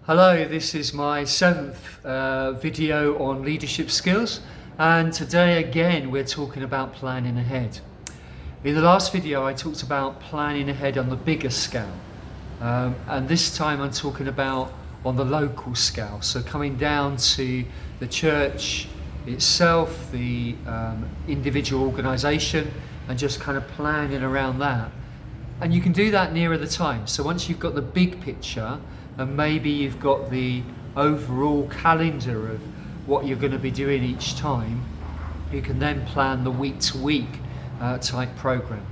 Hello, this is my seventh video on leadership skills, and today again we're talking about planning ahead. In the last video I talked about planning ahead on the bigger scale, and this time I'm talking about on the local scale, so coming down to the church itself, the individual organisation, and just kind of planning around that. And you can do that nearer the time. So once you've got the big picture, and maybe you've got the overall calendar of what you're going to be doing each time, you can then plan the week-to-week type program.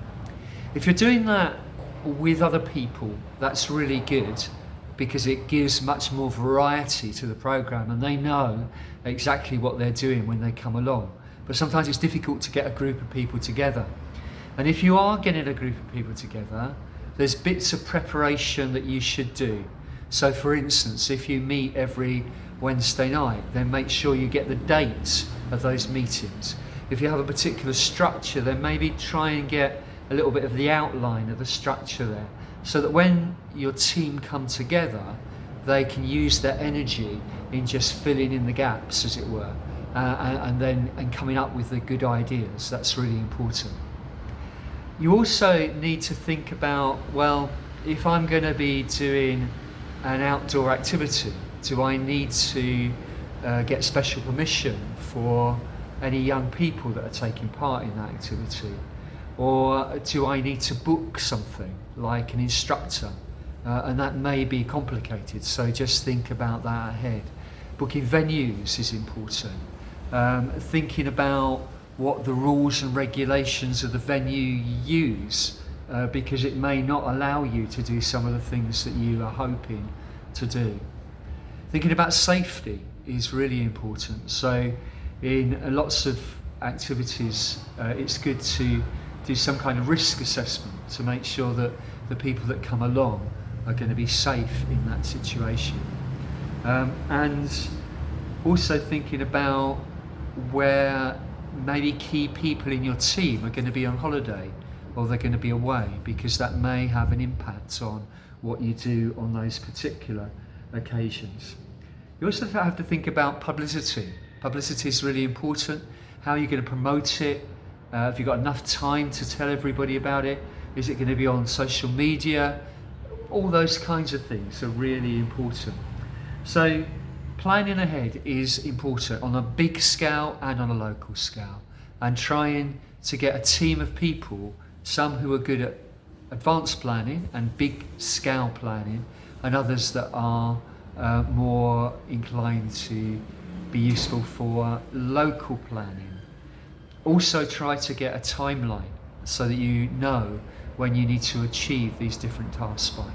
If you're doing that with other people, that's really good, because it gives much more variety to the program and they know exactly what they're doing when they come along. But sometimes it's difficult to get a group of people together. And if you are getting a group of people together, there's bits of preparation that you should do. So for instance, if you meet every Wednesday night, then make sure you get the dates of those meetings. If you have a particular structure, then maybe try and get a little bit of the outline of the structure there, so that when your team come together, they can use their energy in just filling in the gaps, as it were, and coming up with the good ideas. That's really important. You also need to think about, well, if I'm going to be doing an outdoor activity, do I need to get special permission for any young people that are taking part in that activity? Or do I need to book something like an instructor? And that may be complicated, so just think about that ahead. Booking venues is important. Thinking about what the rules and regulations of the venue you use, because it may not allow you to do some of the things that you are hoping to do. Thinking about safety is really important. So in lots of activities, it's good to do some kind of risk assessment to make sure that the people that come along are going to be safe in that situation. And also thinking about where maybe key people in your team are going to be on holiday or they're going to be away, because that may have an impact on what you do on those particular occasions. You also have to think about publicity. Publicity is really important. How are you going to promote it? Have you got enough time to tell everybody about it? Is it going to be on social media? All those kinds of things are really important. So planning ahead is important on a big scale and on a local scale, and trying to get a team of people, some who are good at advanced planning and big scale planning, and others that are more inclined to be useful for local planning. Also try to get a timeline so that you know when you need to achieve these different tasks by.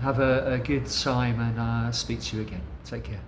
Have a good time, and speak to you again. Take care.